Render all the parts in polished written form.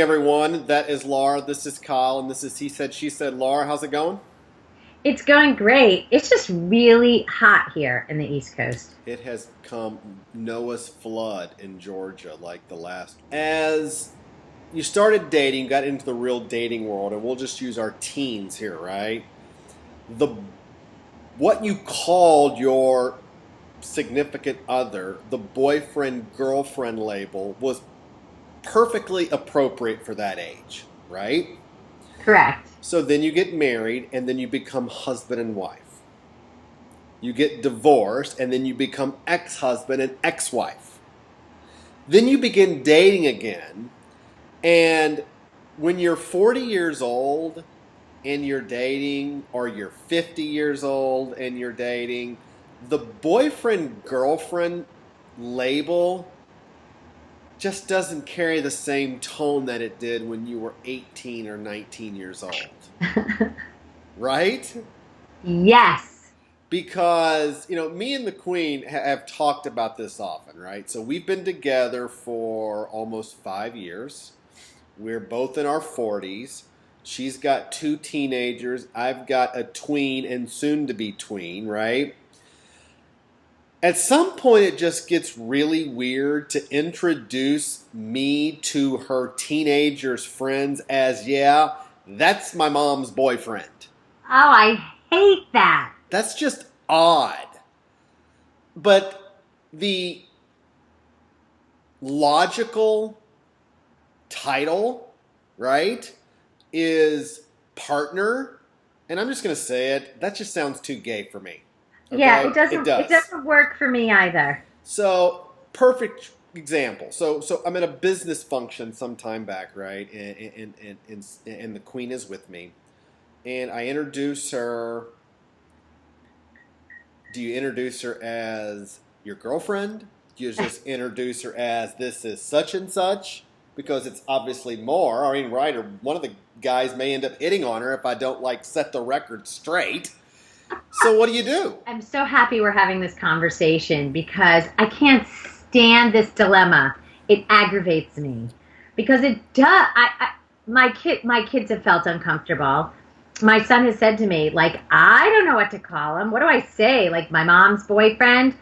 everyone. That is Laura. This is Kyle, and this is He Said, She Said. Laura, how's it going? It's going great. It's just really hot here in the East Coast. It has come Noah's flood in Georgia like the last. As you started dating, got into the real dating world, and we'll just use our teens here, right? The What you called your significant other, the boyfriend girlfriend label, was perfectly appropriate for that age, right? Correct. So then you get married and then you become husband and wife. You get divorced and then you become ex-husband and ex-wife. Then you begin dating again, and when you're 40 years old and you're dating, or you're 50 years old and you're dating, the boyfriend girlfriend label just doesn't carry the same tone that it did when you were 18 or 19 years old. Right? Yes. Because, me and the Queen have talked about this often, right? So we've been together for almost 5 years. We're both in our 40s. She's got two teenagers. I've got a tween and soon to be tween, right? At some point, it just gets really weird to introduce me to her teenagers' friends as, yeah, that's my mom's boyfriend. Oh, I hate that. That's just odd. But the logical title, right, is partner. And I'm just going to say it. That just sounds too gay for me. Yeah, Okay? it doesn't It it does. doesn't work for me either. So, perfect example. So I'm at a business function some time back, right? And the Queen is with me. And I introduce her. Do you introduce her as your girlfriend? Do you just introduce her as this is such and such? Because it's obviously more. I mean, right, or one of the guys may end up hitting on her if I don't, set the record straight. So what do you do? I'm so happy we're having this conversation because I can't stand this dilemma. It aggravates me because it does. My kids have felt uncomfortable. My son has said to me, I don't know what to call him. What do I say? Like my mom's boyfriend,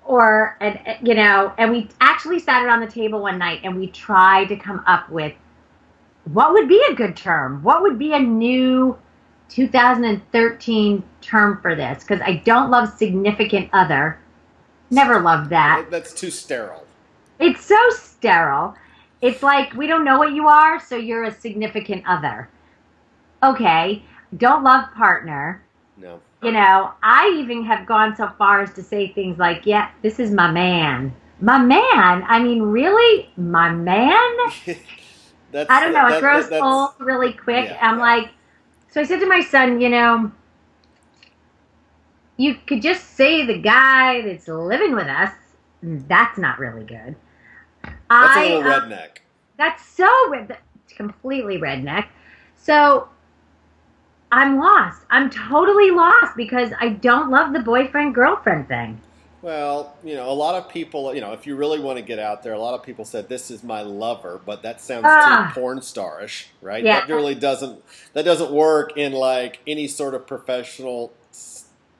and we actually sat it on the table one night and we tried to come up with what would be a good term. What would be a new 2013 term for this, because I don't love significant other. Never loved that. That's too sterile. It's so sterile. It's like we don't know what you are, so you're a significant other. Okay, don't love partner. No. I even have gone so far as to say things like, yeah, this is my man. My man? I mean, really? My man? I don't know. It grows old really quick. Yeah, I'm like, so I said to my son, you could just say the guy that's living with us. That's not really good. That's a little redneck. That's so completely redneck. So I'm lost. I'm totally lost because I don't love the boyfriend-girlfriend thing. Well, a lot of people, if you really want to get out there, a lot of people said this is my lover, but that sounds too porn starish, right? Yeah. That really doesn't work in any sort of professional,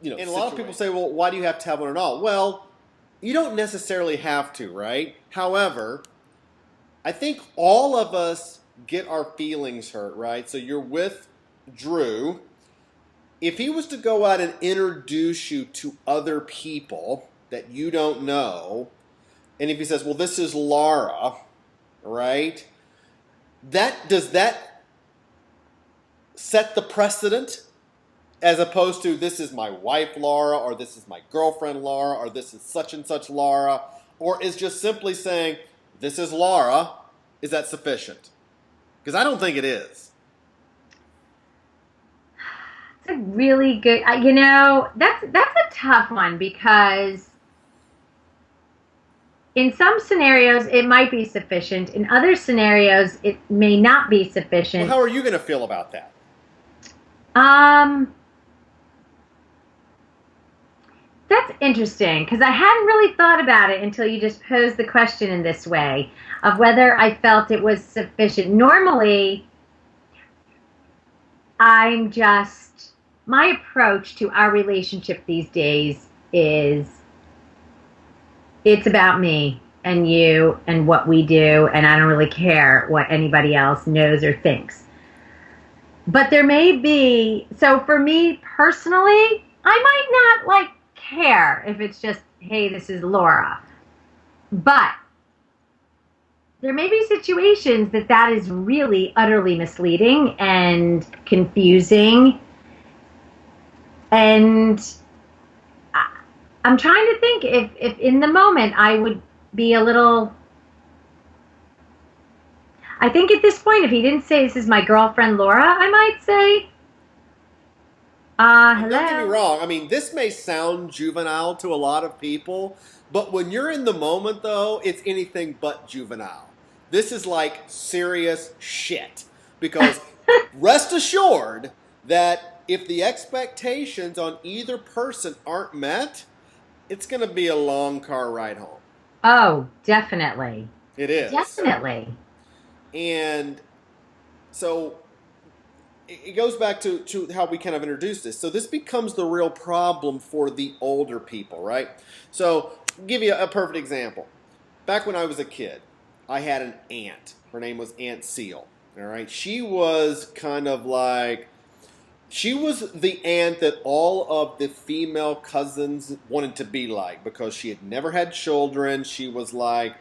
And a lot of people say, well, why do you have to have one at all? Well, you don't necessarily have to, right? However, I think all of us get our feelings hurt, right? So you're with Drew. If he was to go out and introduce you to other people that you don't know, and if he says, well, this is Laura, right? Does that set the precedent as opposed to this is my wife Laura, or this is my girlfriend Laura, or this is such and such Laura, or is just simply saying this is Laura, is that sufficient? Because I don't think it is. It's a really good, that's a tough one because in some scenarios it might be sufficient. In other scenarios, it may not be sufficient. Well, how are you going to feel about that? That's interesting because I hadn't really thought about it until you just posed the question in this way of whether I felt it was sufficient. Normally, my approach to our relationship these days is it's about me and you and what we do, and I don't really care what anybody else knows or thinks. But there may be, so for me personally, I might not care if it's just, hey, this is Laura. But there may be situations that is really utterly misleading and confusing. And I'm trying to think if in the moment I would be a little... I think at this point, if he didn't say this is my girlfriend Laura, I might say, hello. Don't get me wrong. I mean, this may sound juvenile to a lot of people, but when you're in the moment, though, it's anything but juvenile. This is like serious shit. Because rest assured that if the expectations on either person aren't met, it's going to be a long car ride home. Oh, definitely. It is. Definitely. And so it goes back to how we kind of introduced this. So this becomes the real problem for the older people, right? So I'll give you a perfect example. Back when I was a kid, I had an aunt. Her name was Aunt Seal. All right. She was kind of like, she was the aunt that all of the female cousins wanted to be like because she had never had children. She was like,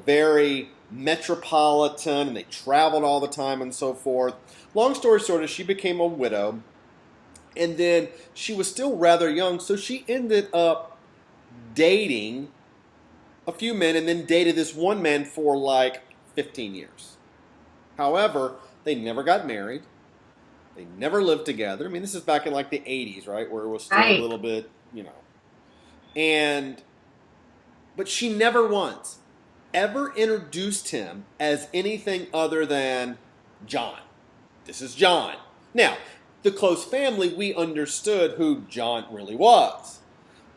very metropolitan, and they traveled all the time and so forth. Long story short, she became a widow, and then she was still rather young, so she ended up dating a few men and then dated this one man for like 15 years. However, they never got married. They never lived together. I mean, this is back in like the 80s, right, where it was still a little bit, but she never once ever introduced him as anything other than John. This is John. Now, the close family, we understood who John really was.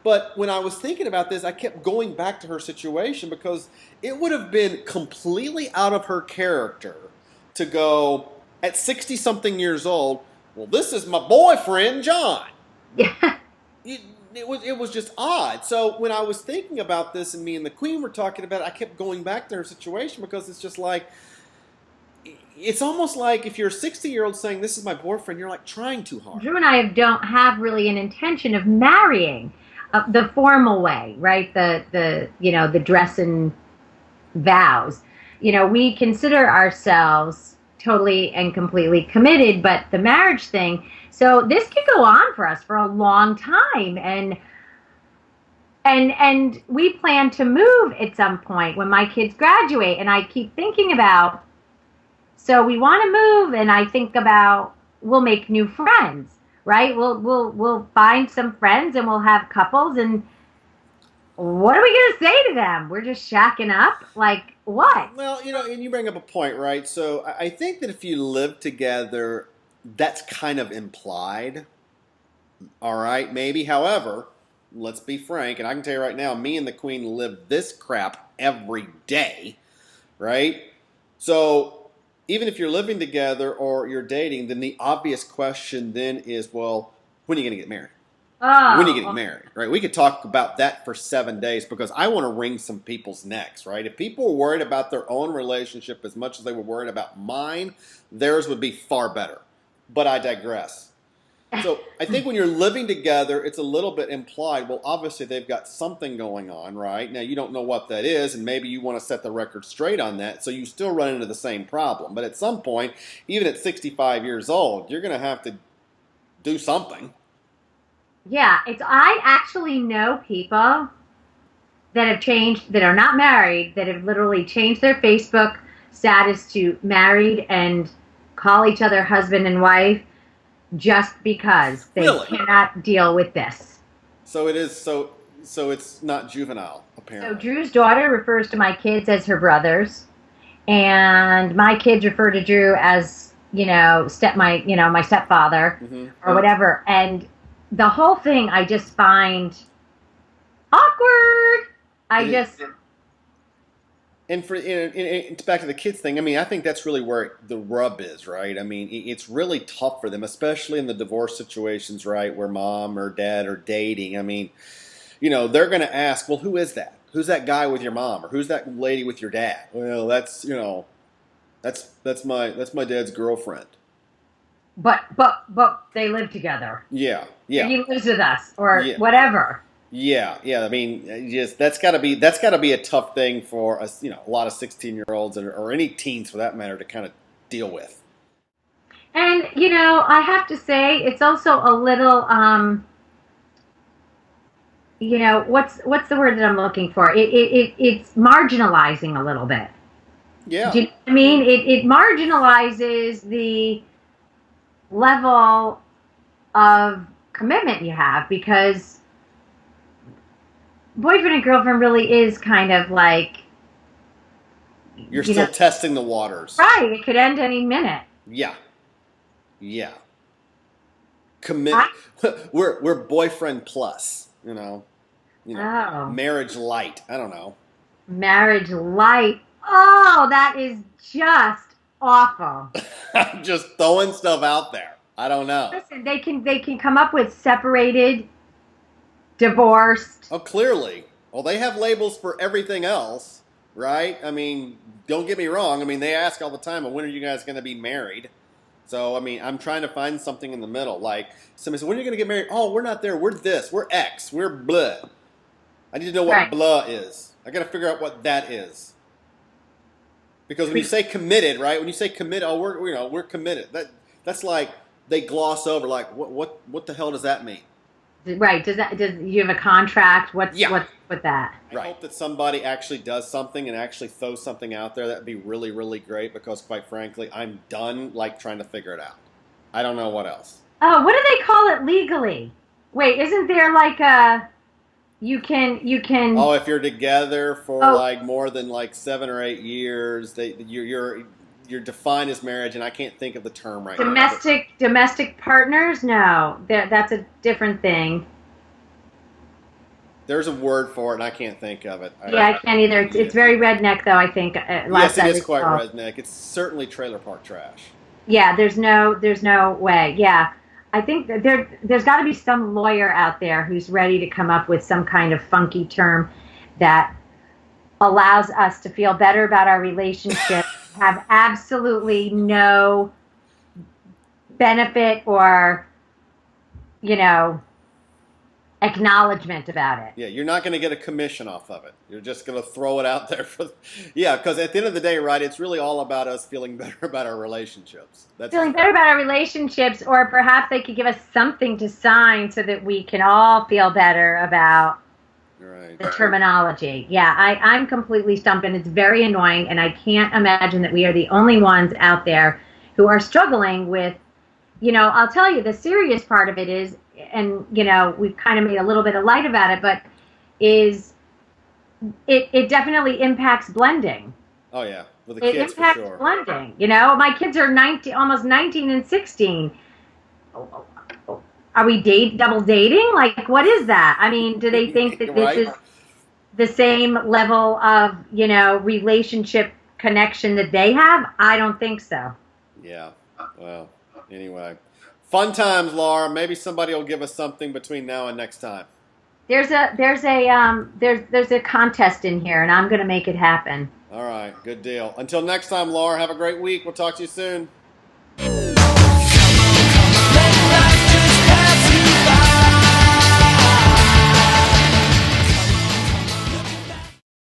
But when I was thinking about this, I kept going back to her situation because it would have been completely out of her character to go, at 60-something years old, well, this is my boyfriend, John. Yeah. It was just odd. So when I was thinking about this and me and the Queen were talking about it, I kept going back to her situation because it's just like, it's almost like if you're a 60-year-old saying, this is my boyfriend, you're like trying too hard. Drew and I don't have really an intention of marrying the formal way, right? The dress and vows. We consider ourselves totally and completely committed, but the marriage thing, so this could go on for us for a long time, and we plan to move at some point when my kids graduate, and I keep thinking about, so we want to move, and I think about, we'll make new friends, right? We'll find some friends and we'll have couples, and what are we going to say to them? We're just shacking up? Like, what? Well, and you bring up a point, right? So I think that if you live together, that's kind of implied. All right, maybe. However, let's be frank, and I can tell you right now, me and the Queen live this crap every day, right? So even if you're living together or you're dating, then the obvious question then is, well, when are you going to get married? Oh. When are you getting married, right? We could talk about that for 7 days because I want to wring some people's necks, right? If people were worried about their own relationship as much as they were worried about mine, theirs would be far better. But I digress. So I think when you're living together, it's a little bit implied, well, obviously they've got something going on, right? Now, you don't know what that is, and maybe you want to set the record straight on that, so you still run into the same problem. But at some point, even at 65 years old, you're going to have to do something. Yeah, I actually know people that have changed, that are not married, that have literally changed their Facebook status to married and call each other husband and wife just because they cannot deal with this. So it is so it's not juvenile, apparently. So Drew's daughter refers to my kids as her brothers, and my kids refer to Drew as, my stepfather, or whatever. And the whole thing I just find I just. And it's back to the kids thing. I mean, I think that's really where the rub is, right? I mean, it's really tough for them, especially in the divorce situations, right, where mom or dad are dating. I mean, they're going to ask, well, who is that? Who's that guy with your mom, or who's that lady with your dad? Well, that's my dad's girlfriend. But they live together. Yeah. He lives with us, or whatever. Yeah. I mean, that's got to be a tough thing for us, a lot of 16-year-olds or any teens for that matter to kind of deal with. And I have to say, it's also a little, what's the word that I'm looking for? It's marginalizing a little bit. Yeah. Do you know what I mean? It marginalizes the level of commitment you have, because boyfriend and girlfriend really is kind of like... You're still testing the waters. Right. It could end any minute. Yeah. We're boyfriend plus, Oh. Marriage light. I don't know. Marriage light. Oh, that is just awful. I'm just throwing stuff out there. I don't know. Listen, they can come up with separated, divorced. Oh, clearly. Well, they have labels for everything else, right? I mean, don't get me wrong. I mean, they ask all the time, well, when are you guys going to be married? So, I mean, I'm trying to find something in the middle. Like, somebody said, when are you going to get married? Oh, we're not there. We're this. We're X. We're blah. I need to know what blah is. I got to figure out what that is. Because when you say committed, right? When you say committed, oh, we're committed. That's like they gloss over. Like, what the hell does that mean? Right. Does you have a contract? What's with that? Right. I hope that somebody actually does something and actually throws something out there. That'd be really, really great, because quite frankly, I'm done trying to figure it out. I don't know what else. Oh, what do they call it legally? Wait, isn't there like a you can Oh, if you're together for more than 7 or 8 years, you're defined as marriage, and I can't think of the term right now. Domestic partners? No, that's a different thing. There's a word for it, and I can't think of it. I can't either. It's very redneck, though, I think. Yes, it is quite redneck. It's certainly trailer park trash. Yeah, there's no way. Yeah, I think that there's got to be some lawyer out there who's ready to come up with some kind of funky term that allows us to feel better about our relationship, have absolutely no benefit or, acknowledgement about it. Yeah, you're not going to get a commission off of it. You're just going to throw it out there because at the end of the day, right, it's really all about us feeling better about our relationships. Feeling better about our relationships, or perhaps they could give us something to sign so that we can all feel better about the terminology. Yeah, I'm completely stumped, and it's very annoying, and I can't imagine that we are the only ones out there who are struggling with, I'll tell you, the serious part of it is, and we've kind of made a little bit of light about it, but it definitely impacts blending. Oh yeah, with the kids impacts for sure. Blending. My kids are almost 19 and 16. Are we double dating? Like, what is that? I mean, do they think that this is the same level of relationship connection that they have? I don't think so. Yeah. Well, anyway. Fun times, Laura. Maybe somebody will give us something between now and next time. There's a contest in here, and I'm going to make it happen. All right, good deal. Until next time, Laura, have a great week. We'll talk to you soon.